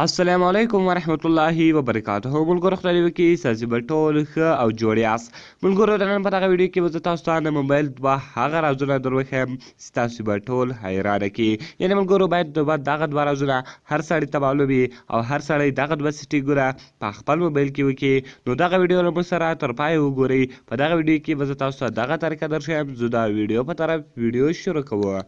السلام علیکم ورحمت الله وبرکاته. ملګرو خدای دې وکړي ستاسې به ټول ښه او جوړ یاست. ملګرو د نن په دغه ویډیو کې به زه تاسو ته د موبایل دوه هغه رازونه در وښیم چې تاسو به ټول حیرانه کړي. یعنې ملګرو باید دغه دوه رازونه هر سړي ته معلوم وي او هر سړی دغه دوه سیټینګونه په خپل موبایل کې وکړي. نو دغه ویډیو له موږ سره تر پایه وګورئ. په دغه ویډیو کې به زه تاسو ته دغه طریقه در ښیم. زه دا ویډیو په طرف ویډیو شروع کوو.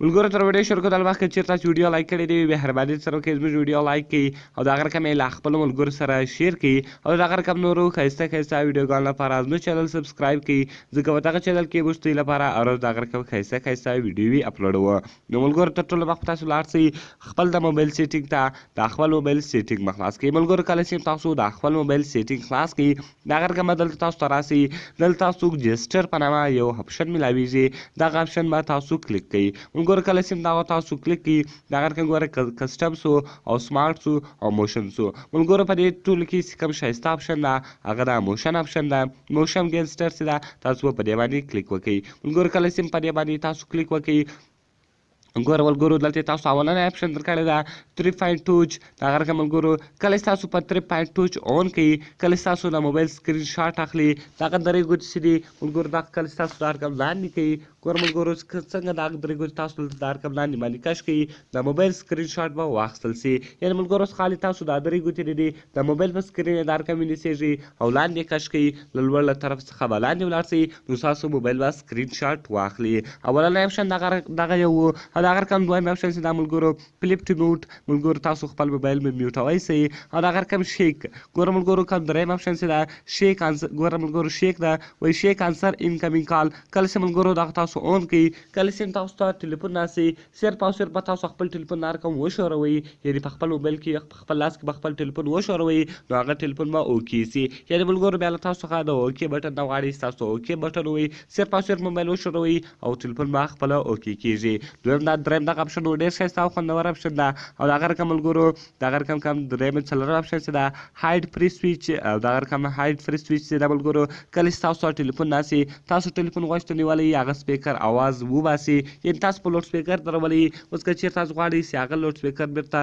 ملګرو تر ویډیو شروع کېدل مخکې چېرته تاسو ویډیو لایک کړی دی مهرباني سره وکړئ زموږ ویډیو لایک کړئ او د هغه رقم یې له خپلو ملګرو سره شیر کړئ او د هغه رقم نورو ښایسته ښایسته ویډیوګانو لپاره زموږ چینل سبسکرایب کړئ ځکه په دغه چینل کې موږ ستاسو لپاره هر ورځ د هغه رقم ښایسته ښایسته ویډیوې اپلوډوو. نو ملګرو تر ټولو مخکې تاسو لاړ شئ خپل د موبایل سیټینګ ته د خپل موبایل سیټینګ مه خلاص کړئ. ملګرو کله چې تاسو د خپل موبایل سیټینګ خلاص کړئ د هغه رقم دلته تاسو ته راسئ. دلته تاسو جسټر په نامه یو اپشن میلاویږي دغه اپشن به تاسو کلیک کړئ. ملګرو کله چې دغه تاسو کلیک کړئ د هغه رقم ګوره کسټم سو او سمارټ سو او موشن سو. ملګرو په دې ټولو کې چې کوم ښایسته اپشن ده هغه د موشن اپشن ده. موشن ګینسټر چې ده تاسو په دې باندې کلیک وکړئ. ملګرو کله چې په دې باندې تاسو کلیک وکړئ ګوره ملګرو دلته تاسو اولنی اپشن درکړی ده 3 ټوچ د هغه رقم ملګرو کله چې تاسو په 3 ټوچ اون کړئ کله چې تاسو د موبایل سکرین شاټ اخلي دغه درې ګوتې چې دي ملګرو دغه کله چې تاسو دا رقم لاندې کړئ ګوره ملګرو څنګه دغه درې ګوتې تاسو دلته دا رقم لاندې باندې کش کړئ د موبایل سکرین شاټ به واخیستل سي. یعنې ملګرو خالي تاسو دا درې ګوتې دي د موبایل په سکرین یې دا رقم ونیسېږي او لاندې کش کړئ له لوړ له طرف څخه به لاندې ولاړ سئ نو ستاسو موبایل به سکرین شاټ واخلي. اولنی اپشن دغه یو و او د هغه رقم دویم اپشن چې دا ملګرو فلپ ټو میوټ ملګرو تاسو خپل موبایل میوټوی سئ او د هغه رقم شیک ګوره ملګرو کوم دریم اپشن چې دا شیک ګوره ملګرو شیک ده وایي شیک انسر انکمینګ کال کله چې ملګرو دغه تاسو اون کړئ کله چې تاسو ته ټلیفون راسي صرف او صرف به تاسو خپل ټلیفون دا رقم وښوروئ یعنې په خپل موبایل کې په خپل لاس کې به خپل ټلیفون وښوروئ نو هغه ټلیفون به اوکې سي. یعنې ملګرو بیا له تاسو څخه د اوکې بټن نه غواړي ستاسو اوکې بټن ووایي صرف او صرف موبایل وښوروئ او ټلیفون به خپله اوکې کېږي. دریم دغه اپشن ډېر ښایسته او خوندور اپشن ده او د هغه رقم ملګرو د هغه رقم کوم دریم څلورم اپشن چې ده هاید فري سویچ او د هغه رقم هاید فري سویچ چې ده ملګرو کله چې تاسو ټلیفون ناسي تاسو ټلیفون غوږ ته نیولی هغه سپیکر اواز وباسي یعنې تاسو په لوډ سپیکر درولئ اوس که چېرته تاسو غواړئ چې هغه لوډ سپیکر بېرته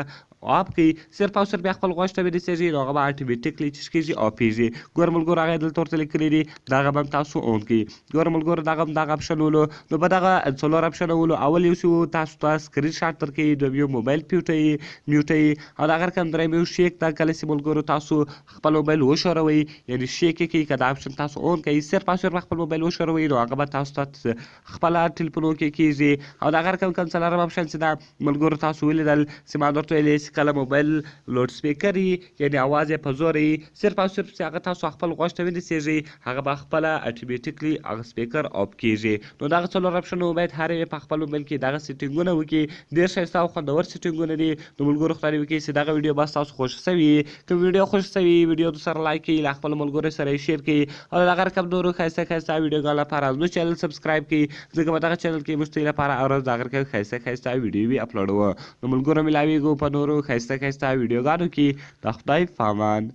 آف کړئ صرف او صرف بیا خپل غوږ ته ونیسېږي نو هغه به اټومیټیکلی چې کېږي آفېږي. ګوره ملګرو هغه یې دلته ورته لیکلي دي دغه به هم تاسو اون کړئ. ګوره ملګرو دغه اپشن ولو نو په دغه څلور اپشن ولو اول یو چې تاسو ته سکرین شاټ درکوي دویم یو موبایل میوټوي او د هغه رقم دریم یو شیک ده کله چې ملګرو تاسو خپل موبایل وښوروئ یعنې شیک یې کوي که دا اپشن تاسو اون کوئ صرف او صرف خپل موبایل وښوروئ نو هغه به تاسو ته خپله ټلیفون اوکې کېږي. او د هغه رقم کوم څلورم اپشن چې ده ملګرو تاسو ولیدل چې ما درته ویلې چې کله موبایل لوډ سپیکر وي یعنې اواز یې په زوره وي صرف او صرف چې هغه تاسو خپل غوږ ته ونیسېږي هغه به خپله اټومیټیکلی هغه سپیکر آف کېږي. نو دغه څلور اپشنونه باید هر یو په خپل موبایل کې دغه سیټینګونه وکړي ډېر ښایسته او خوندور سیټینګونه دي. نو ملګرو خدای دې وکړي چې دغه ویډیو بس تاسو خوښ سوي که ویډیو خوښ سوي ویډیو سره لایک کړئ له خپلو ملګرو سره یې شیر کړئ او د هغه رقم نورو ښایسته ښایسته ویډیوګانو لپاره زموږ چینل سبسکرایب کړئ ځکه په دغه چینل کې موږ ستاسو لپاره هر ورځ د هغه رقم ښایسته ښایسته ویډیوې اپلوډوو. نو ملګرو ملاویږو په نورو ښایسته ښایسته ویډیوګانو کې د خدای په امان.